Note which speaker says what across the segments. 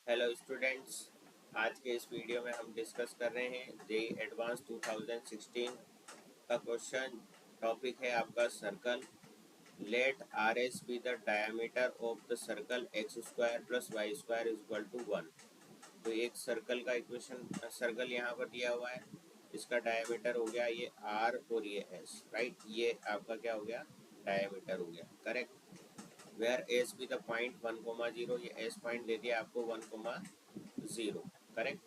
Speaker 1: Hello students. आज के इस वीडियो में हम डिस्कस कर रहे हैं जेई एडवांस 2016 का क्वेश्चन। टॉपिक है आपका circle. Let R S be the diameter of the circle x square plus y square is equal to 1। तो एक सर्कल का इक्वेशन, सर्कल यहाँ पर दिया हुआ है, इसका डायमीटर हो गया ये आर और ये एस, राइट। ये आपका क्या हो गया, डायमीटर हो गया, correct. Where S be the point 1,0, ये एस पॉइंट दे दिया आपको 1,0, करेक्ट।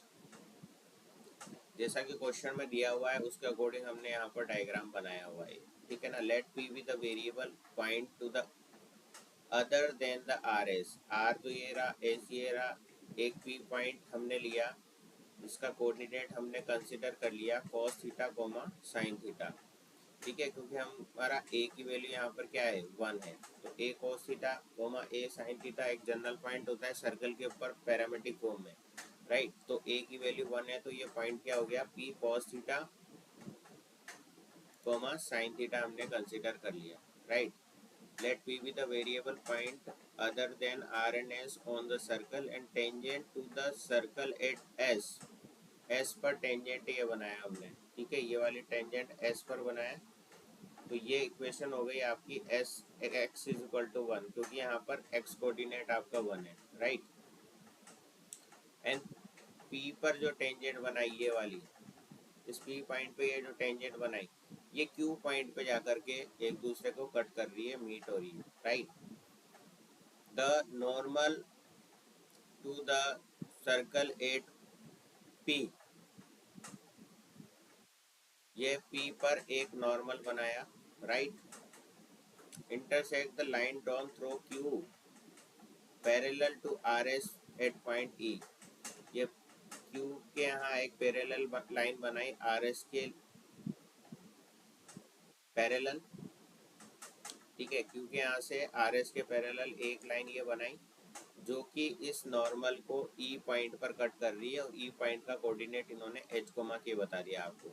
Speaker 1: जैसा कि क्वेश्चन में दिया हुआ है उसके अकॉर्डिंग हमने यहाँ पर डायग्राम बनाया हुआ है, ठीक है ना। Let P be the variable point to the other than the R S. R तो ये रहा, एस ये रहा, एक पी पॉइंट हमने लिया, इसका कोऑर्डिनेट हमने कंसिडर कर लिया cos theta comma sine theta, ठीक है। क्योंकि हमारा ए की वैल्यू यहाँ पर क्या है, 1 है। तो ए cos थीटा कोमा ए साइन थीटा एक जनरल पॉइंट होता है सर्कल के ऊपर पैरामेट्रिक फॉर्म में, राइट। तो ए की वैल्यू 1 है, तो ये पॉइंट क्या हो गया, P cos theta comma sine theta हमने कंसिडर कर लिया, right. Let P be the variable point other than R and S on the circle and tangent to the circle at S. S पर tangent ये बनाया हमने, ठीक है, ये वाली टेंजेंट एस पर बनाया। तो ये इक्वेशन हो गई आपकी S x is equal to 1, क्योंकि यहाँ पर एक्स कोऑर्डिनेट आपका 1 है, राइट। एंड पी पर जो टेंजेंट बनाई ये वाली, इस पी पॉइंट पे ये जो टेंजेंट बनाई, ये क्यू पॉइंट पे जाकर के एक दूसरे को कट कर रही है, मीट हो रही है, right. The normal to the circle at P, ये पी पर एक नॉर्मल बनाया, right. Intersect the line drawn through Q parallel to R S at point E. ये क्यू के यहाँ एक पैरेलल लाइन बनाई आर एस के पैरेलल, ठीक है। क्यू के यहाँ से आर एस के पैरेलल एक लाइन ये बनाई जो कि इस नॉर्मल को ई पॉइंट पर कट कर रही है, और ई पॉइंट का कोऑर्डिनेट इन्होंने एच कोमा के बता दिया आपको।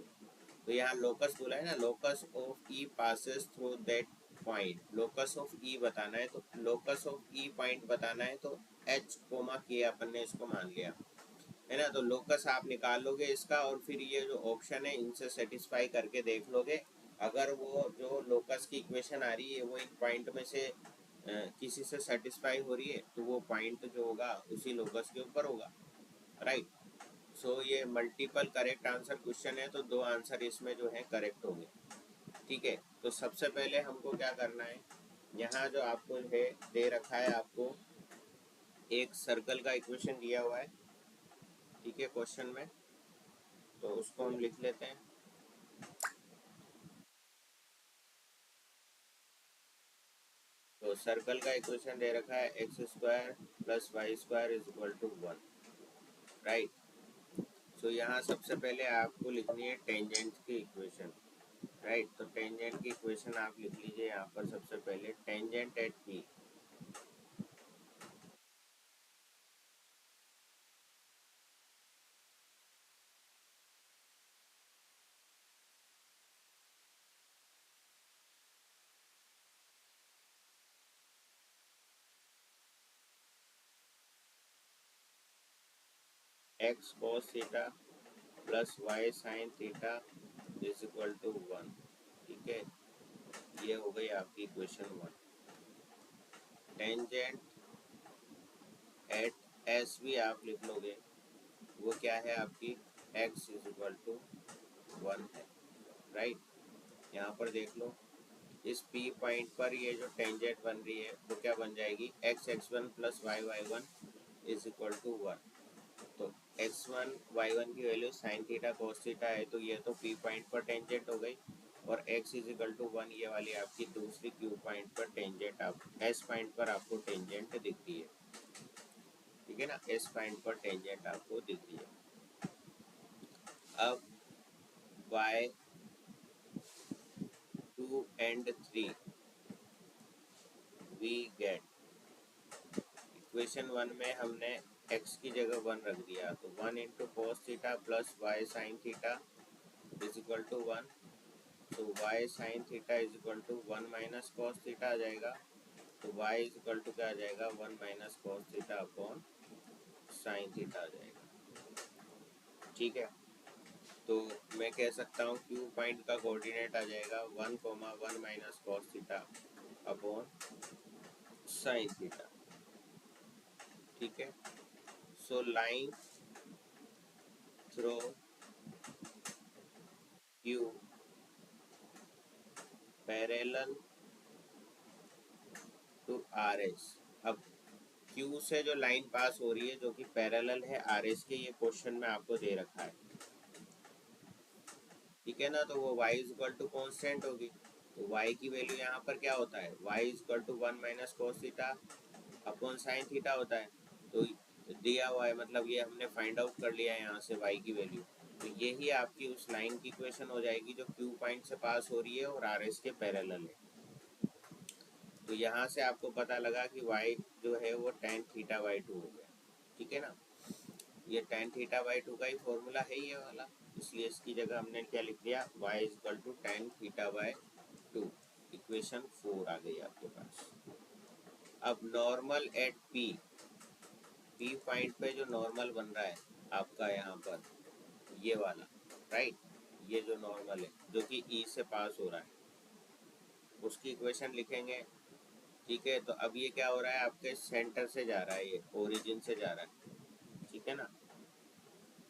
Speaker 1: तो यहाँ लोकस बोला है ना, locus of E passes through that point. Locus of E बताना है, तो लोकस ऑफ ई पॉइंट बताना है, तो एच कोमा के अपन ने इसको मान लिया, है ना। तो लोकस आप निकाल लोगे इसका, और फिर ये जो ऑप्शन है इनसे सेटिस्फाई करके देख लोगे। अगर वो जो लोकस की इक्वेशन आ रही है वो इन पॉइंट में से किसी से सेटिस्फाई हो रही है, तो वो पॉइंट जो होगा उसी लोकस के ऊपर होगा, राइट। सो ये मल्टीपल करेक्ट आंसर क्वेश्चन है, तो दो आंसर इसमें जो है करेक्ट होंगे, ठीक है। तो सबसे पहले हमको क्या करना है, यहाँ जो आपको है दे रखा है, आपको एक सर्कल का इक्वेशन दिया हुआ है, ठीक है, क्वेश्चन में। तो उसको हम लिख लेते हैं। तो सर्कल का इक्वेशन दे रखा है x square plus y square is equal to 1, right. So यहाँ सबसे पहले आपको लिखनी है टेंजेंट की इक्वेशन, राइट। तो टेंजेंट की इक्वेशन आप लिख लीजिए यहाँ पर सबसे पहले, tangent at P. X cos theta plus y sine theta is equal to 1, ठीक है। ये हो गई आपकी इक्वेशन 1। टेंजेंट एट एस भी आप लिख लोगे, वो क्या है आपकी, एक्स इज इक्वल टू 1 है, राइट। यहाँ पर देख लो, इस पी पॉइंट पर ये जो टेंजेंट बन रही है वो क्या बन जाएगी, x x one plus y y one is equal to 1। तो x1 y1 की value sine theta cos theta है, तो ये तो p पॉइंट पर टेंजेंट हो गई, और x इज इक्वल टू 1 ये वाली आपकी दूसरी q पॉइंट पर टेंजेंट, आप s पॉइंट पर आपको टेंजेंट दिख रही है, ठीक है ना। s पॉइंट पर टेंजेंट आपको दिख रही है। अब y2 and 3 we get, equation 1 में हमने x की जगह 1 रख दिया, तो 1 into cos theta plus y sine theta is equal to 1। तो y sine theta is equal to 1 minus cos theta आ जाएगा, तो y इज इक्वल टू क्या आ जाएगा, 1 minus cos theta upon sine theta आ जाएगा। ठीक है, तो मैं कह सकता हूँ क्यू पॉइंट का कोऑर्डिनेट आ जाएगा 1,1 minus cos theta upon sine theta. ठीक है, so line through Q parallel to R S. अब क्यू से जो लाइन पास हो रही है जो कि पैरेलल है आर एस के, ये क्वेश्चन में आपको दे रखा है। ठीक है ना, तो वो y is equal to constant होगी, तो y की वैल्यू यहाँ पर क्या होता है, y is equal to 1 minus cos theta upon sine theta होता है। तो दिया हुआ है, मतलब ये हमने फाइंड आउट कर लिया है यहाँ से y की वैल्यू। तो यही आपकी उस लाइन की इक्वेशन हो जाएगी जो Q पॉइंट से पास हो रही है और आर एस के पैरेलल है। तो यहाँ से आपको पता लगा कि y जो है वो tan थीटा बाई 2 हो गया। ठीक है ना, ये tan थीटा बाई 2 का ही फॉर्मूला है ये वाला, इसलिए इसकी जगह हमने क्या लिख दिया, y is equal to tan theta by 2। Equation 4 आ गई आपके पास। अब normal at P, P point पे जो नॉर्मल बन रहा है आपका यहाँ पर ये वाला, राइट, ये जो नॉर्मल है जो कि E से पास हो रहा है उसकी इक्वेशन लिखेंगे। ठीक है, तो अब ये क्या हो रहा है, आपके सेंटर से जा रहा है, ये ओरिजिन से जा रहा है। ठीक है ना,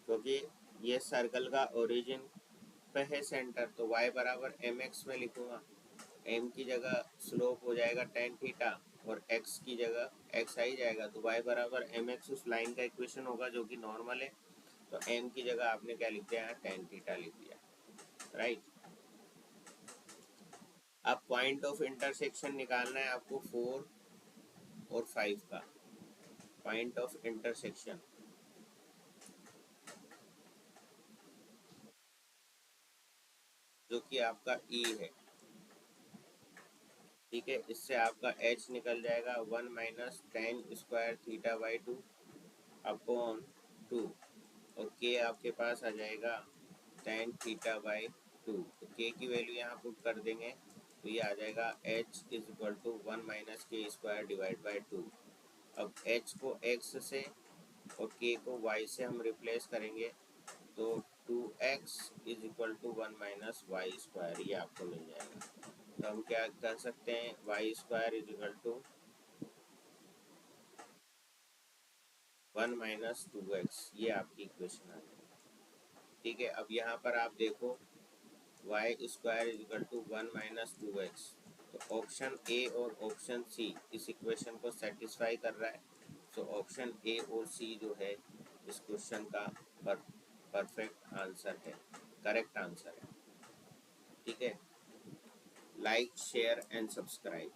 Speaker 1: क्योंकि ये सर्कल का ओरिजिन पे है सेंटर, तो y बराबर mx में लिखूंगा। m की जगह स्लोप हो जाएगा tan थीटा और x की जगह x आ ही जाएगा, तो y बराबर mx उस लाइन का इक्वेशन होगा जो कि नॉर्मल है। तो m की जगह आपने क्या लिख दिया, tan थीटा लिख दिया, राइट। अब पॉइंट ऑफ इंटरसेक्शन निकालना है आपको 4 और 5 का पॉइंट ऑफ इंटरसेक्शन, जो कि आपका E है। ठीक है, इससे आपका h निकल जाएगा 1 minus tan square theta by 2 upon 2, और k आपके पास आ जाएगा tan थीटा बाई 2। तो k की वैल्यू यहाँ पुट कर देंगे तो ये आ जाएगा h is equal to 1 minus k square divide by 2। अब h को x से और k को y से हम रिप्लेस करेंगे, तो 2x is equal to 1 minus y square, ये आपको मिल जाएगा। तो हम क्या कर सकते हैं, y square is equal to 1 minus 2x, ये आपकी इक्वेशन आ जाएगी। ठीक है, अब यहाँ पर आप देखो y square is equal to 1 minus 2x, तो ऑप्शन ए और ऑप्शन सी इस इक्वेशन को सेटिस्फाई कर रहा है। तो ऑप्शन ए और सी जो है इस क्वेश्चन का परफेक्ट आंसर है, करेक्ट आंसर है। ठीक है, लाइक शेयर एंड सब्सक्राइब।